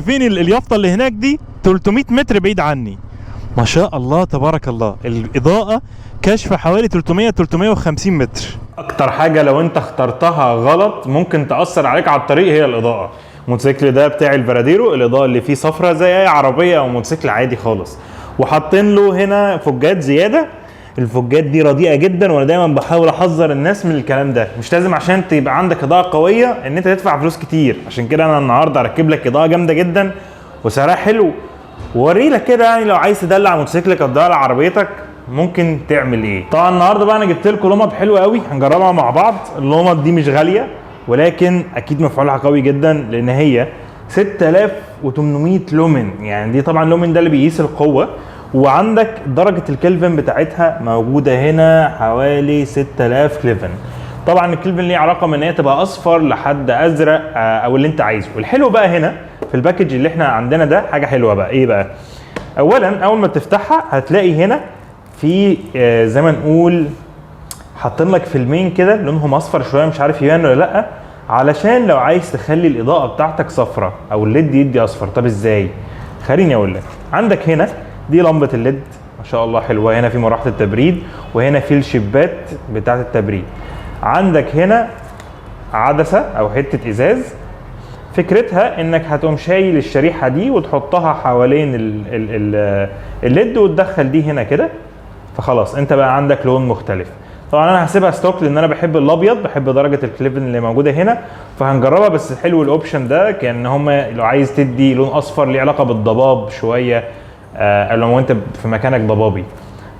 شايفين اليافطه اللي هناك دي 300 متر بعيد عني. ما شاء الله تبارك الله، الاضاءه كشف حوالي 350 متر. اكتر حاجه لو انت اخترتها غلط ممكن تاثر عليك على الطريق هي الاضاءه. الموتوسيكل ده بتاع الفراديرو، الاضاءه اللي فيه صفرة زي اي عربيه او موتوسيكل عادي خالص، وحاطين له هنا فوجات زياده. الفوجات دي رديئه جدا، وانا دايما بحاول احذر الناس من الكلام ده. مش لازم عشان تبقى عندك اضاءه قويه ان انت تدفع فلوس كتير. عشان كده انا النهارده هركب لك اضاءه جامده جدا وسعرها حلو، ووري لك كده يعني لو عايز تدلع موتوسيكلك او تدلع عربيتك ممكن تعمل ايه. طبعا النهارده بقى انا جبت لكم لمض حلوه قوي هنجربها مع بعض. اللمض دي مش غاليه، ولكن اكيد مفعولها قوي جدا، لان هي 6800 لومن. يعني دي طبعا لومن ده اللي بيقيس القوه، وعندك درجه الكلفن بتاعتها موجوده هنا حوالي 6000 كلفن. طبعا الكلفن ليه علاقه من ان هي تبقى اصفر لحد ازرق او اللي انت عايزه. والحلو بقى هنا في الباكج اللي احنا عندنا ده حاجه حلوه بقى ايه بقى. اولا اول ما تفتحها هتلاقي هنا في زي ما نقول حاطين لك فيلمين كده لونهم اصفر شويه، مش عارف يبان ولا لا، علشان لو عايز تخلي الاضاءه بتاعتك صفرة او الليد يدي اصفر. طب ازاي؟ خليني اقول لك. عندك هنا دي لمبه الليد ما شاء الله حلوه، هنا في مروحه التبريد، وهنا في الشبات بتاعه التبريد. عندك هنا عدسه او حته ازاز، فكرتها انك هتقوم شايل الشريحه دي وتحطها حوالين الليد وتدخل دي هنا كده، فخلاص انت بقى عندك لون مختلف. طبعا انا هسيبها ستوك لان انا بحب الابيض، بحب درجه الكليفن اللي موجوده هنا، فهنجربها. بس حلو الاوبشن ده، كان هما لو عايز تدي لون اصفر ليه علاقه بالضباب شويه، لو انت في مكانك ضبابي،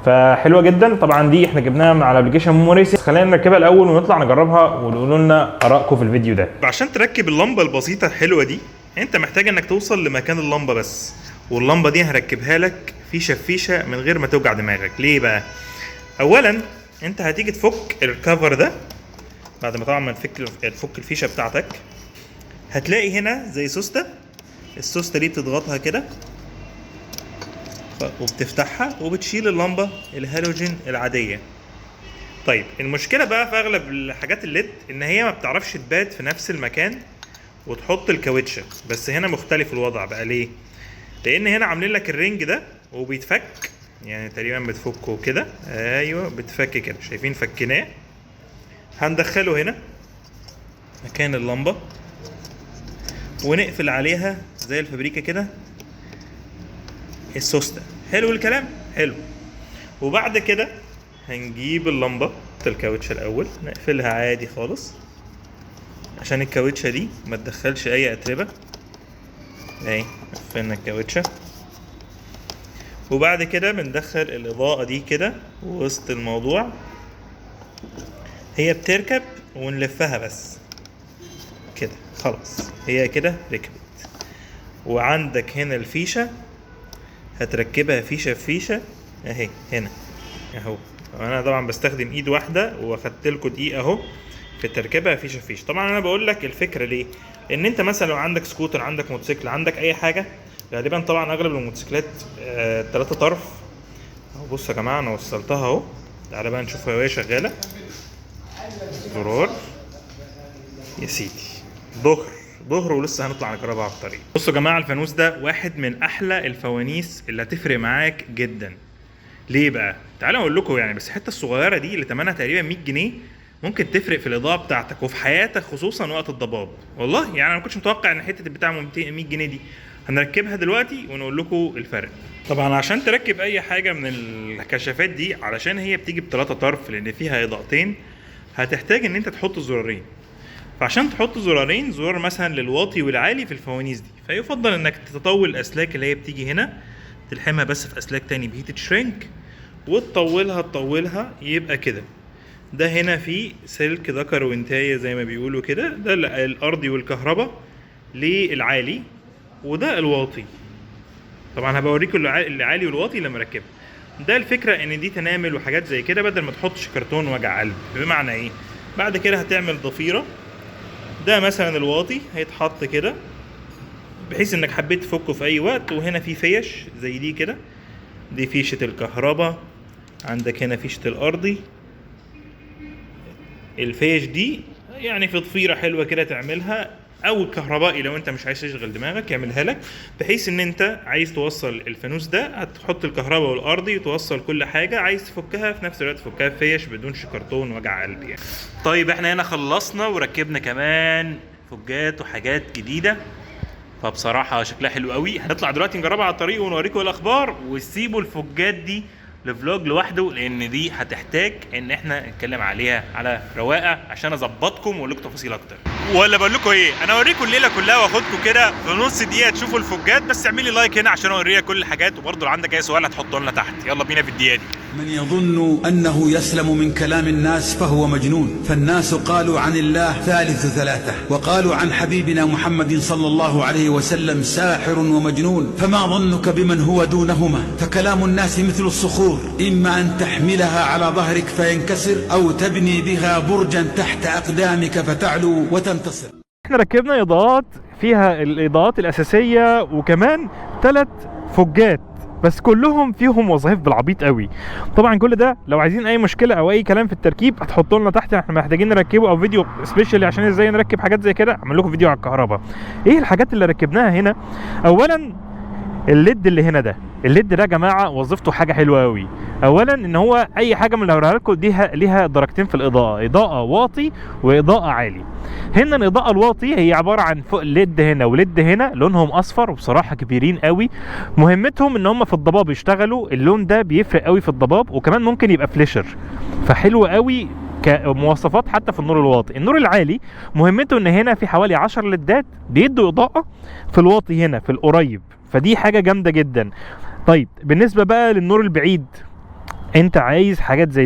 فحلوه جدا. طبعا دي احنا جبناها من على ابلكيشن مومو ريسنج. خلينا نركبها الاول ونطلع نجربها وتقولوا لنا ارائكم في الفيديو ده. عشان تركب اللمبه البسيطه الحلوه دي انت محتاج انك توصل لمكان اللمبه بس، واللمبه دي هركبها لك فيشه بفيشه من غير ما توجع دماغك. ليه بقى؟ اولا انت هتيجي تفك الكفر ده بعد ما طبعا ما تفك الفيشه بتاعتك، هتلاقي هنا زي سوسته. السوسته دي بتضغطها كده وبتفتحها وبتشيل اللمبه الهالوجين العاديه. طيب المشكله بقى في اغلب الحاجات الليد ان هي ما بتعرفش تبات في نفس المكان وتحط الكاوتشه، بس هنا مختلف الوضع بقى. ليه؟ لان هنا عاملين لك الرينج ده وبيتفك، يعني تقريبا بتفكه كده. ايوه بتفك كده، شايفين فكناه. هندخله هنا مكان اللمبه ونقفل عليها زي الفابريكا كده السوسته. حلو الكلام؟ حلو. وبعد كده هنجيب اللمبه الكاوتشه الاول نقفلها عادي خالص عشان الكاوتشه دي ما تدخلش اي اتربه. اهي قفلنا الكاوتشه، وبعد كده بندخل الاضاءه دي كده وسط الموضوع. هي بتركب ونلفها بس كده، خلاص هي كده ركبت. وعندك هنا الفيشه هتركبها فيشه في فيشه اهي هنا اهو. انا طبعا بستخدم ايد واحده واخدت لكم دقيقه اهو في تركيبها فيشه فيشه. طبعا انا بقول لك الفكره ليه، لان انت مثلا لو عندك سكوتر، عندك موتوسيكل، عندك اي حاجه، غالبا طبعا اغلب الموتوسيكلات 3 طرف اهو. بصوا يا جماعه انا وصلتها اهو، تعالى بقى نشوفها وهي شغاله. زرار يا سيدي، ظهر ولسه هنطلع نجربها على الطريق. بصوا يا جماعه الفانوس ده واحد من احلى الفوانيس اللي هتفرق معاك جدا. ليه بقى؟ تعالوا اقول لكم. يعني بس الحته الصغيره دي اللي ثمنها تقريبا 100 جنيه ممكن تفرق في الاضاءه بتاعتك وفي حياتك، خصوصا وقت الضباب. والله يعني انا ما كنتش متوقع ان حته بتاع 100 جنيه دي. هنركبها دلوقتي ونقول لكم الفرق. طبعا عشان تركب اي حاجه من الكشافات دي، علشان هي بتيجي ب3 طرف لان فيها اضاءتين، هتحتاج ان انت تحط زرارين. فعشان تحط زرارين، زرار مثلا للواطي والعالي في الفوانيس دي، فيفضل انك تطول الاسلاك اللي هي بتيجي هنا، تلحمها بس في اسلاك تاني بهيت شرينك وتطولها يبقى كده. ده هنا في سلك ذكر وانتايه زي ما بيقولوا كده، ده الارضي والكهرباء للعالي، وده الواطي. طبعا هبوريكم العالي والواطي لما اركبها. ده الفكره ان دي تنامل وحاجات زي كده بدل ما تحطش كرتون وجع قلب. بمعنى ايه؟ بعد كده هتعمل ضفيره، ده مثلا الواطي هيتحط كده بحيث انك حبيت تفكه في اي وقت. وهنا في فيش زي دي كده، دي فيشه الكهرباء. عندك هنا فيشه الارضي. الفيش دي يعني في ضفيره حلوه كده تعملها او الكهربائي لو انت مش عايز تشغل دماغك يعملها لك، بحيث ان انت عايز توصل الفانوس ده هتحط الكهرباء والارضي وتوصل كل حاجه، عايز تفكها في نفس الوقت تفكها فيش بدون كرتون وجع قلب يعني. طيب احنا هنا خلصنا وركبنا كمان فوجات وحاجات جديده، فبصراحه شكلها حلو قوي. هنطلع دلوقتي نجربها على الطريق ونوريكم الاخبار، وسيبوا الفوجات دي لفلوج لوحده، لان دي هتحتاج ان احنا نتكلم عليها على رواقه عشان اظبطكم واقول لكم تفاصيل اكتر. ولا بقول لكم ايه، انا اوريكم الليله كلها واخدكم كده في نص دقيقه تشوفوا الفوجات، بس اعملي لايك هنا عشان اوريك كل الحاجات، وبرضه لو عندك اي سؤال هتحطه لنا تحت. يلا بينا في الدقيقه دي. من يظن أنه يسلم من كلام الناس فهو مجنون، فالناس قالوا عن الله ثالث ثلاثة، وقالوا عن حبيبنا محمد صلى الله عليه وسلم ساحر ومجنون، فما ظنك بمن هو دونهما؟ فكلام الناس مثل الصخور، إما أن تحملها على ظهرك فينكسر، أو تبني بها برجا تحت أقدامك فتعلو وتنتصر. احنا ركبنا اضاءات فيها الاضاءات الاساسيه وكمان 3 فوجات، بس كلهم فيهم وظائف بالعبيط قوي. طبعا كل ده لو عايزين اي مشكله او اي كلام في التركيب هتحطوا لنا تحت، احنا محتاجين نركبه، او فيديو سبيشالي عشان ازاي نركب حاجات زي كده اعمل لكم فيديو على الكهرباء. ايه الحاجات اللي ركبناها هنا؟ اولا الليد اللي هنا ده، الليد ده يا جماعه وظيفته حاجه حلوه قوي. اولا ان هو اي حاجه من اللي هوريها لكم دي ليها درجتين في الاضاءه، اضاءه واطي واضاءه عالي. هنا الاضاءه الواطي هي عباره عن فوق ليد هنا وليد هنا، لونهم اصفر وبصراحه كبيرين قوي، مهمتهم ان هم في الضباب يشتغلوا، اللون ده بيفرق قوي في الضباب، وكمان ممكن يبقى فليشر، فحلو قوي كمواصفات. حتى في النور الواطي، النور العالي مهمته ان هنا في حوالي 10 ليدات بيدوا اضاءه في الواطي هنا في القريب، فدي حاجه جامده جدا. طيب بالنسبه بقى للنور البعيد، انت عايز حاجات زي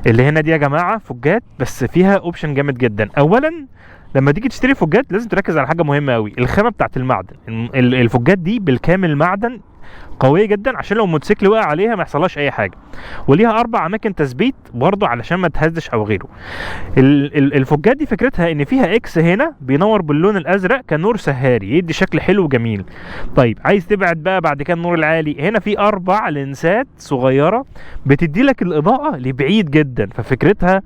اللي هنا دي يا جماعه فوجات، بس فيها اوبشن جامد جدا. اولا لما تيجي تشتري فوجات لازم تركز على حاجه مهمه قوي، الخامه بتاعت المعدن. الفوجات دي بالكامل معدن قويه جدا، عشان لو موتوسيكل وقع عليها ما يحصلهاش اي حاجه، وليها 4 اماكن تثبيت برضه علشان ما تهزش او غيره. الفوجات دي فكرتها ان فيها اكس هنا بينور باللون الازرق كنور سهاري، يدي شكل حلو وجميل. طيب عايز تبعد بقى بعد كده النور العالي، هنا في 4 لينسات صغيره بتدي لك الاضاءه لبعيد جدا، ففكرتها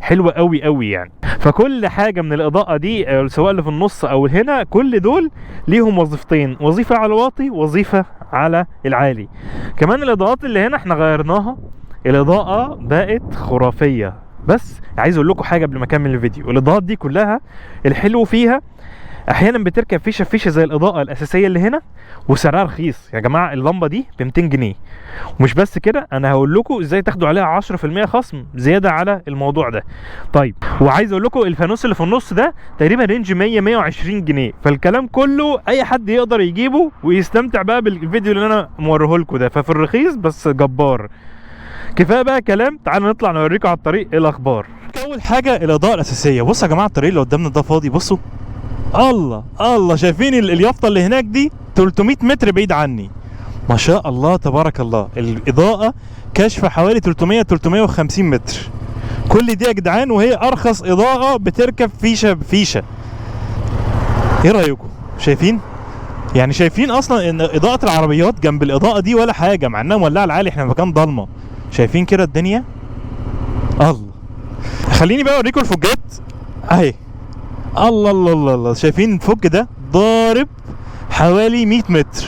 حلوه قوي قوي يعني. فكل حاجه من الاضاءه دي سواء اللي في النص او هنا، كل دول ليهم وظيفتين، وظيفه على الواطي وظيفه على العالي. كمان الاضاءات اللي هنا احنا غيرناها، الاضاءه بقت خرافيه. بس عايز اقول لكم حاجه قبل ما اكمل الفيديو، الاضاءات دي كلها الحلو فيها احيانا بتركب فيشه زي الاضاءه الاساسيه اللي هنا، وسعرها رخيص يا جماعه. اللمبه دي ب 200 جنيه، ومش بس كده، انا هقول لكم ازاي تاخدوا عليها 10% خصم زياده على الموضوع ده. طيب وعايز اقول لكم الفانوس اللي في النص ده تقريبا رينج 120 جنيه، فالكلام كله اي حد يقدر يجيبه ويستمتع بقى بالفيديو اللي انا موريه لكم ده، ففي الرخيص بس جبار. كفايه بقى كلام، تعالوا نطلع نوريكم على الطريق ايه الاخبار. اول حاجه الاضاءه الاساسيه، بصوا يا جماعه الطريق اللي قدامنا ده فاضي، بصوا الله الله، شايفين اليافطه اللي هناك دي 300 متر بعيد عني، ما شاء الله تبارك الله. الاضاءه كاشفه حوالي 350 متر، كل دي يا جدعان وهي ارخص اضاءه بتركب فيشه بفيشه. ايه رايكم؟ شايفين يعني، شايفين اصلا ان اضاءه العربيات جنب الاضاءه دي ولا حاجه، مع انها مولعه العالي، احنا في مكان ضلمه. شايفين كده الدنيا؟ الله. خليني بقى اوريكم الفوجات اهي. الله الله الله الله، شايفين الفوج ده ضارب حوالي 100 متر،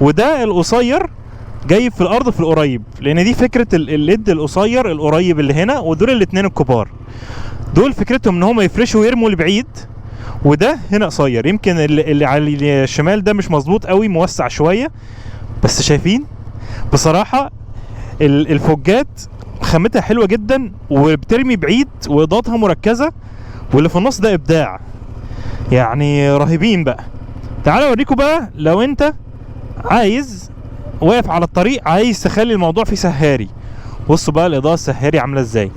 وده القصير جايب في الارض في القريب، لان دي فكره الليد القصير القريب اللي هنا، ودول الاثنين الكبار دول فكرتهم ان هم يفرشوا ويرموا لبعيد، وده هنا قصير. يمكن اللي على الشمال ده مش مظبوط قوي، موسع شويه، بس شايفين بصراحه الفوجات خامتها حلوه جدا وبترمي بعيد واضاءتها مركزه، واللي في النص ده ابداع يعني، رهيبين بقى. تعالوا اوريكم بقى لو انت عايز واقف على الطريق عايز تخلي الموضوع فيه سهاري، بصوا بقى الاضاءه السهاري عامله ازاي.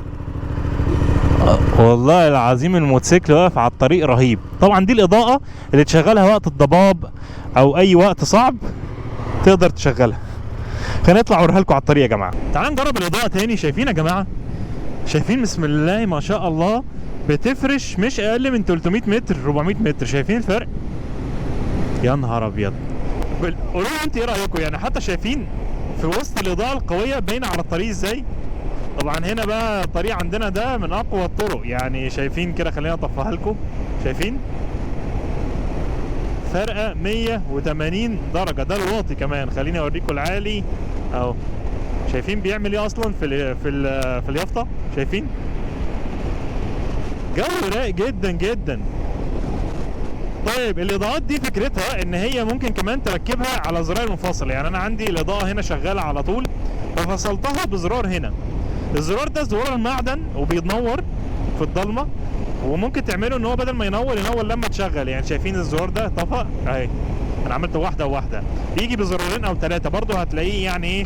والله العظيم الموتوسيكل واقف على الطريق رهيب. طبعا دي الاضاءه اللي تشغلها وقت الضباب او اي وقت صعب تقدر تشغلها. خلينا نطلع اوريها لكم على الطريق يا جماعه. تعالوا نجرب الاضاءه تاني. شايفين يا جماعه؟ شايفين بسم الله ما شاء الله، بتفرش مش اقل من 300 متر 400 متر. شايفين الفرق؟ يا نهار ابيض. قولوا لي انت ايه رايكم يعني، حتى شايفين في وسط الاضاءه القويه باينه على الطريق ازاي. طبعا هنا بقى الطريق عندنا ده من اقوى الطرق يعني، شايفين كده، خلينا اطفيها لكم. شايفين فارقه 180 درجه. ده الواطي كمان، خليني اوريكم العالي اهو. شايفين بيعمل ايه اصلا في اليافطه؟ شايفين جو رايق جدا جدا. طيب الاضاءات دي فكرتها ان هي ممكن كمان تركبها على زرار منفصل. يعني انا عندي الاضاءه هنا شغاله على طول، ففصلتها بزرار هنا. الزرار ده زرار المعدن وبيتنور في الضلمه، وممكن تعمله ان هو بدل ما ينور لما تشغل. يعني شايفين الزرار ده طفى اهي، انا عملت واحده وواحده، بيجي بزرارين او 3 برضه هتلاقيه يعني ايه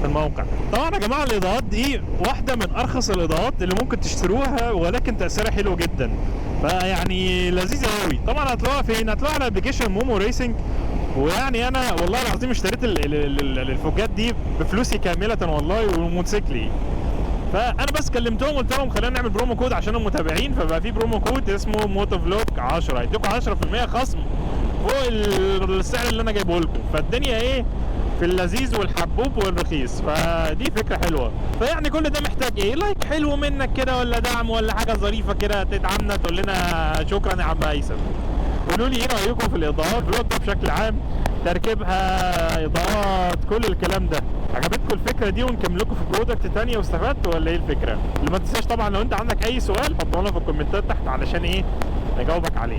في الموقع. طبعا يا جماعه الاضاءات دي واحده من ارخص الاضاءات اللي ممكن تشتروها، ولكن تاثيرها حلو جدا، فيعني لذيذه قوي. طبعا هتلاقوها فين؟ هتلاقوها على ابلكيشن مومو ريسنج. ويعني انا والله العظيم اشتريت الفوجات دي بفلوسي كامله والله، وموتوسيكلي. فانا بس كلمتهم قلت لهم خلينا نعمل برومو كود عشان المتابعين، فبقى في برومو كود اسمه موتو فلوج 10، هيديكم 10% خصم فوق السعر اللي انا جايبه لكم. فالدنيا ايه في اللذيذ والحبوب والرخيص، فدي فكره حلوه. فيعني كل ده محتاج ايه؟ لايك حلو منك كده، ولا دعم، ولا حاجه ظريفه كده تدعمنا تقول لنا شكرا يا عم هيثم. قولوا لي ايه رايكم في الاضاءات الفلوج ده بشكل عام، تركيبها، اضاءات، كل الكلام ده. عجبتكم الفكره دي ونكمل لكم في برودكت تانية واستفدتوا ولا ايه الفكره؟ اللي ما تنساش طبعا لو انت عندك اي سؤال حطه لنا في الكومنتات تحت علشان ايه نجاوبك عليه.